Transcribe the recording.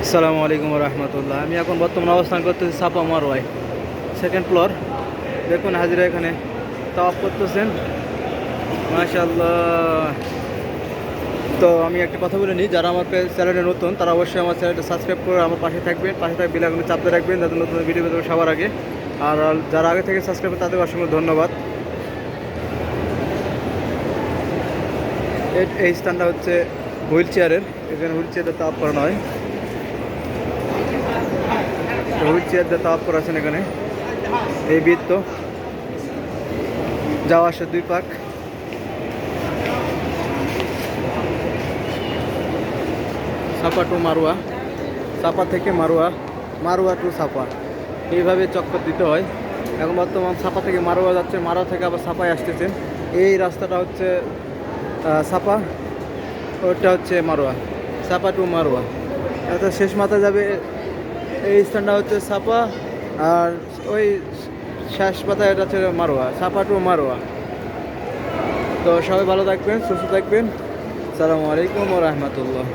আসসালামু আলাইকুম রহমতুল্লাহ। আমি এখন বর্তমানে অবস্থান করতেছি চাপা মারওয়ায়, সেকেন্ড ফ্লোর। দেখুন হাজিরা এখানে তাওয়াফ করতেছেন, মাশাআল্লাহ। তো আমি একটা কথা বলে নিই, যারা আমার চ্যানেলে নতুন তারা অবশ্যই আমার চ্যানেলটা সাবস্ক্রাইব করে আমার পাশে থাকবেন, পাশে থাকবে বেলাগুলো চাপতে রাখবেন যাতে নতুন ভিডিও পেতে সবার আগে। আর যারা আগে থেকে সাবস্ক্রাইব করে তাদের অসংখ্য ধন্যবাদ। এই স্থানটা হচ্ছে হুইল চেয়ারের, এখানে হুইল চেয়ারে তাওয়াফ করানো হয়। হুইল চেয়ার দিয়ে তাওয়াফ করা আছেন এখানে। এই বৃত্ত যাওয়া আসা 2 পাক। সাপা টু মারোয়া, সাপা থেকে মারোয়া, মারোয়া টু সাপা, এইভাবে চক্কর দিতে হয়। এখন বর্তমান সাপা থেকে মারোয়া যাচ্ছে, মারোয়া থেকে আবার সাপায় আসতেছেন। এই রাস্তাটা হচ্ছে সাপা, ওটা হচ্ছে মারোয়া, সাপা টু মারোয়া। অর্থাৎ শেষ মাথা যাবে এই স্থানটা হচ্ছে সাপা, আর ওই শেষ মাথায় এটা হচ্ছে মারোয়া, সাপা টু মারোয়া। তো সবাই ভালো থাকবেন, সুস্থ থাকবেন। আসসালামু আলাইকুম ওয়া রাহমাতুল্লাহ।